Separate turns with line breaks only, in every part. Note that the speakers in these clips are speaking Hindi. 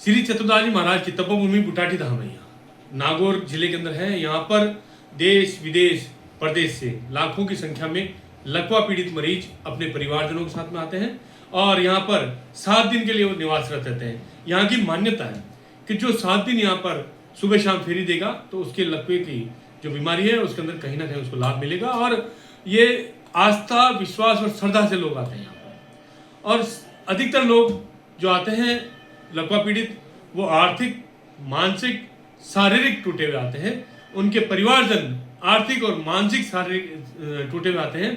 श्री चतुर्दास जी महाराज की तपोभूमि बुटाटी धाम है, यहाँ नागौर जिले के अंदर है। यहाँ पर देश विदेश प्रदेश से लाखों की संख्या में लकवा पीड़ित मरीज अपने परिवारजनों के साथ में आते हैं और यहाँ पर 7 दिन के लिए वो निवासरत रहते हैं। यहाँ की मान्यता है कि जो 7 दिन यहाँ पर सुबह शाम फेरी देगा तो उसके लकवे की जो बीमारी है उसके अंदर कहीं ना कहीं उसको लाभ मिलेगा। और ये आस्था विश्वास और श्रद्धा से लोग आते हैं यहाँ पर। और अधिकतर लोग जो आते हैं लकवा पीड़ित वो आर्थिक मानसिक शारीरिक टूटे हुए आते हैं। उनके परिवारजन आर्थिक और मानसिक शारीरिक टूटे हुए आते हैं।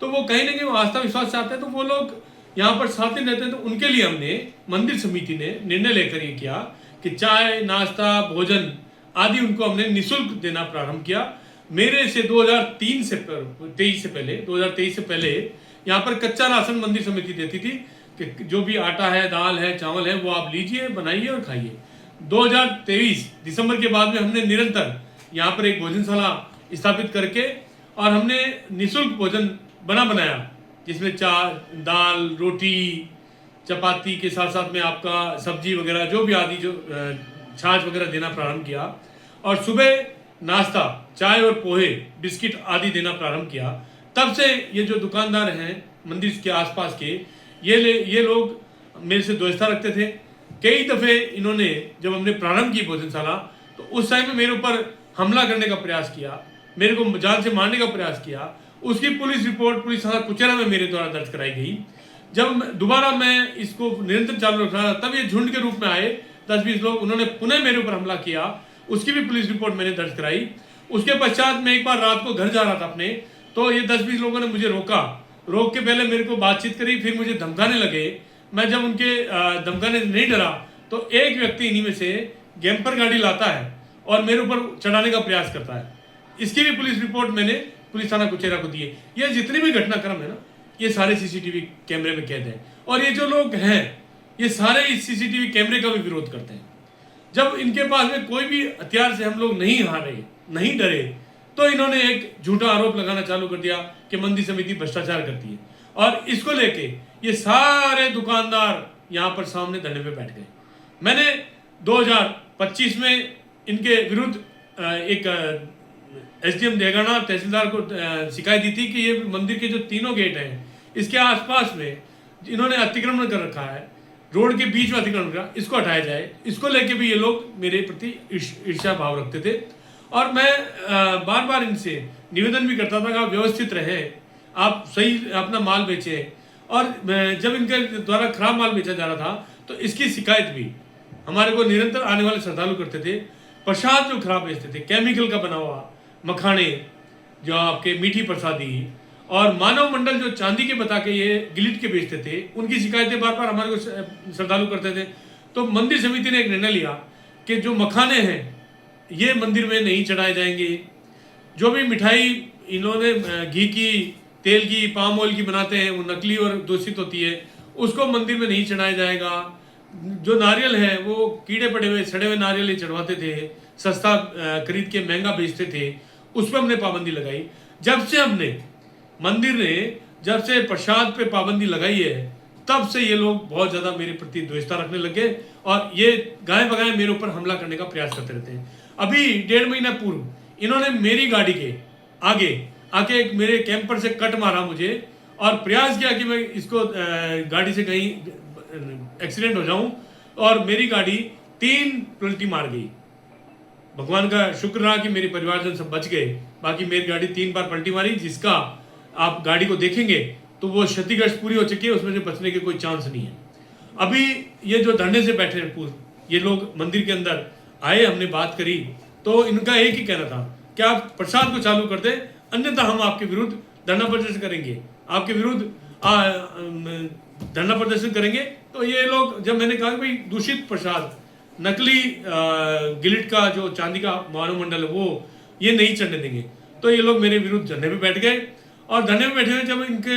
तो वो कहीं ना कहीं वो आस्था विश्वास से आते हैं। तो वो लोग यहाँ पर 7 दिन रहते हैं। तो उनके लिए हमने मंदिर समिति ने निर्णय लेकर ये किया कि चाय नाश्ता भोजन आदि उनको हमने निःशुल्क देना प्रारंभ किया। मेरे से 2023 से पहले यहाँ पर कच्चा राशन मंदिर समिति देती थी कि जो भी आटा है दाल है चावल है वो आप लीजिए बनाइए और खाइए। 2023 दिसंबर के बाद में हमने निरंतर यहाँ पर एक भोजनशाला स्थापित करके और हमने निःशुल्क भोजन बनाया जिसमें चाय दाल रोटी चपाती के साथ साथ में आपका सब्जी वगैरह जो भी आदि जो छाछ वगैरह देना प्रारंभ किया। और सुबह नाश्ता चाय और पोहे बिस्किट आदि देना प्रारंभ किया। तब से ये जो दुकानदार हैं मंदिर के आसपास के ये लोग मेरे से दोस्ता रखते थे। कई दफ़े इन्होंने जब हमने प्रारंभ की भोजनशाला तो उस टाइम में मेरे ऊपर हमला करने का प्रयास किया, मेरे को जान से मारने का प्रयास किया। उसकी पुलिस रिपोर्ट पुलिस थाना कुचेरा में मेरे द्वारा दर्ज कराई गई। जब दोबारा मैं इसको निरंतर चालू रख रहा था तब ये झुंड के रूप में आए 10-20 लोग, उन्होंने पुनः मेरे ऊपर हमला किया। उसकी भी पुलिस रिपोर्ट मैंने दर्ज कराई। उसके पश्चात मैं एक बार रात को घर जा रहा था अपने, तो ये 10-20 लोगों ने मुझे रोक के पहले मेरे को बातचीत करी, फिर मुझे धमकाने लगे। मैं जब उनके धमकाने नहीं डरा तो एक व्यक्ति इन्हीं में से गैम्पर गाड़ी लाता है और मेरे ऊपर चढ़ाने का प्रयास करता है। इसकी भी पुलिस रिपोर्ट मैंने पुलिस थाना कुचेरा को दी है। ये जितने भी घटनाक्रम है ना ये सारे सीसीटीवी कैमरे में कैद है। और ये जो लोग हैं ये सारे इस सीसीटीवी कैमरे का भी विरोध करते हैं। जब इनके पास में कोई भी हथियार से हम लोग नहीं हारे नहीं डरे तो इन्होंने एक झूठा आरोप लगाना चालू कर दिया कि मंदिर समिति भ्रष्टाचार करती है। और इसको लेके ये सारे दुकानदार यहाँ पर सामने धरने पे बैठ गए। मैंने 2025 में इनके विरुद्ध एक एसडीएम देगाना तहसीलदार को शिकायत दी थी कि ये मंदिर के जो 3 गेट हैं इसके आसपास में इन्होंने अतिक्रमण कर रखा है, रोड के बीच में अतिक्रमण करा, इसको हटाया जाए। इसको लेके भी ये लोग मेरे प्रति ईर्ष्या भाव रखते थे। और मैं बार बार इनसे निवेदन भी करता था कि आप व्यवस्थित रहें, आप सही अपना माल बेचें। और जब इनके द्वारा खराब माल बेचा जा रहा था तो इसकी शिकायत भी हमारे को निरंतर आने वाले श्रद्धालु करते थे। प्रसाद जो खराब बेचते थे, केमिकल का बना हुआ मखाने जो आपके मीठी प्रसादी और मानव मंडल जो चांदी के बता के ये गिलिट के बेचते थे, उनकी शिकायतें बार बार हमारे को श्रद्धालु करते थे। तो मंदिर समिति ने एक निर्णय लिया कि जो मखाने हैं ये मंदिर में नहीं चढ़ाए जाएंगे। जो भी मिठाई इन्होंने घी की तेल की पाम ऑयल की बनाते हैं वो नकली और दूषित होती है, उसको मंदिर में नहीं चढ़ाया जाएगा। जो नारियल है वो कीड़े पड़े हुए सड़े हुए नारियल चढ़वाते थे, सस्ता खरीद के महंगा बेचते थे, उस पर हमने पाबंदी लगाई। जब से हमने मंदिर ने जब से प्रसाद पे पाबंदी लगाई है तब से ये लोग बहुत ज़्यादा मेरे प्रति द्वेषता रखने लगे और ये गाय बगाए मेरे ऊपर हमला करने का प्रयास करते रहते हैं। अभी 1.5 महीना पूर्व इन्होंने मेरी गाड़ी के आगे आके एक मेरे कैंपर से कट मारा मुझे और प्रयास किया कि मैं इसको गाड़ी से कहीं एक्सीडेंट हो जाऊं और मेरी गाड़ी 3 पलटी मार गई। भगवान का शुक्र रहा कि मेरे परिवारजन सब बच गए, बाकी मेरी गाड़ी 3 बार पलटी मारी, जिसका आप गाड़ी को देखेंगे तो वो क्षतिग्रस्त पूरी हो चुकी है, उसमें से बचने के कोई चांस नहीं है। अभी ये जो धरने से बैठे हैं पूर्व ये लोग मंदिर के अंदर आए, हमने बात करी तो इनका एक ही कहना था कि आप प्रसाद को चालू कर दें, अन्यथा हम आपके विरुद्ध धरना प्रदर्शन करेंगे, आपके विरुद्ध धरना प्रदर्शन करेंगे। तो ये लोग जब मैंने कहा कि भाई दूषित प्रसाद नकली गिलिट का जो चांदी का मानव मंडल है वो ये नहीं चढ़ने देंगे, तो ये लोग मेरे विरुद्ध धरने पे बैठ गए। और धरने में बैठे हुए जब इनके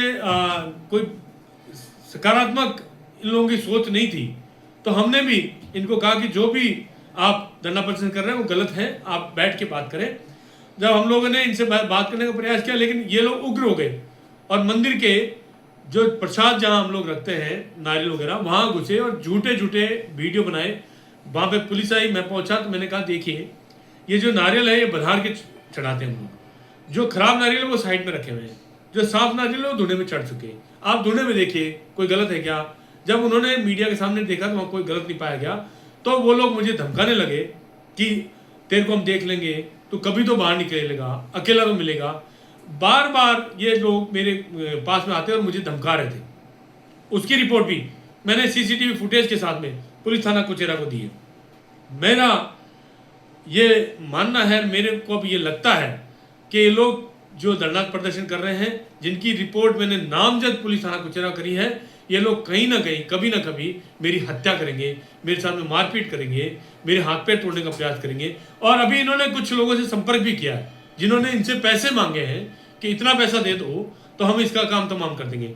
कोई सकारात्मक इन लोगों की सोच नहीं थी तो हमने भी इनको कहा कि जो भी आप धरना प्रदर्शन कर रहे हैं वो गलत है, आप बैठ के बात करें। जब हम लोगों ने इनसे बात करने का प्रयास किया लेकिन ये लोग उग्र हो गए और मंदिर के जो प्रसाद जहां हम लोग रखते हैं नारियल वगैरह वहां घुसे और झूठे वीडियो बनाए। वहाँ पे पुलिस आई, मैं पहुंचा तो मैंने कहा देखिए ये जो नारियल है ये बधार के चढ़ाते हैं हम लोग, जो खराब नारियल है वो साइड में रखे हुए हैं, जो साफ नारियल है वो धुने में चढ़ चुके हैं, आप धुने में देखिए कोई गलत है क्या। जब उन्होंने मीडिया के सामने देखा तो वहाँ कोई गलत नहीं पाया गया, तो वो लोग मुझे धमकाने लगे कि तेरे को हम देख लेंगे, तो कभी तो बाहर निकलेगा, अकेला तो मिलेगा। बार बार ये लोग मेरे पास में आते और मुझे धमका रहे थे। उसकी रिपोर्ट भी मैंने सीसीटीवी फुटेज के साथ में पुलिस थाना कुचेरा को दी है। मेरा ये मानना है, मेरे को अब ये लगता है कि ये लोग जो धरना प्रदर्शन कर रहे हैं, जिनकी रिपोर्ट मैंने नामजद पुलिस थाना कुचेरा करी है, ये लोग कहीं ना कहीं कभी ना कभी मेरी हत्या करेंगे, मेरे साथ में मारपीट करेंगे, मेरे हाथ पैर तोड़ने का प्रयास करेंगे। और अभी इन्होंने कुछ लोगों से संपर्क भी किया है जिन्होंने इनसे पैसे मांगे हैं कि इतना पैसा दे दो तो हम इसका काम तमाम कर देंगे।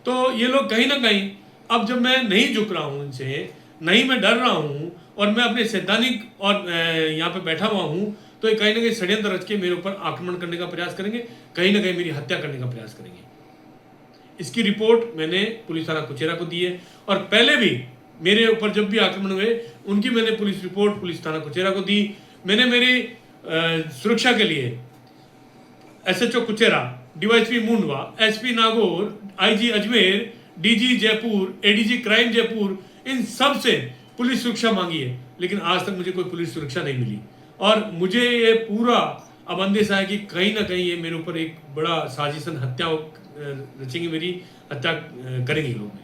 तो ये लोग कहीं ना कहीं, अब जब मैं नहीं झुक रहा हूँ इनसे, नहीं मैं डर रहा हूँ और मैं अपने सैद्धांतिक और यहाँ पे बैठा हुआ हूँ, तो ये कहीं ना कहीं षड्यंत्र रच के मेरे ऊपर आक्रमण करने का प्रयास करेंगे, कहीं ना कहीं मेरी हत्या करने का प्रयास करेंगे। इसकी रिपोर्ट मैंने पुलिस थाना कुचेरा को दी है और पहले भी मेरे ऊपर जब भी आक्रमण हुए उनकी मैंने पुलिस रिपोर्ट पुलिस थाना कुचेरा को दी। मैंने मेरी सुरक्षा के लिए SHO Kuchera, DYSP Mundwa, SP Nagaur, IG Ajmer, DG Jaipur, ADG crime Jaipur, इन सब से पुलिस सुरक्षा मांगी है, लेकिन आज तक मुझे कोई पुलिस सुरक्षा नहीं मिली। और मुझे ये पूरा अब अंदेशा है कि कहीं ना कहीं ये मेरे ऊपर एक बड़ा साजिशन हत्या रचेंगे, मेरी हत्या करेंगे लोग।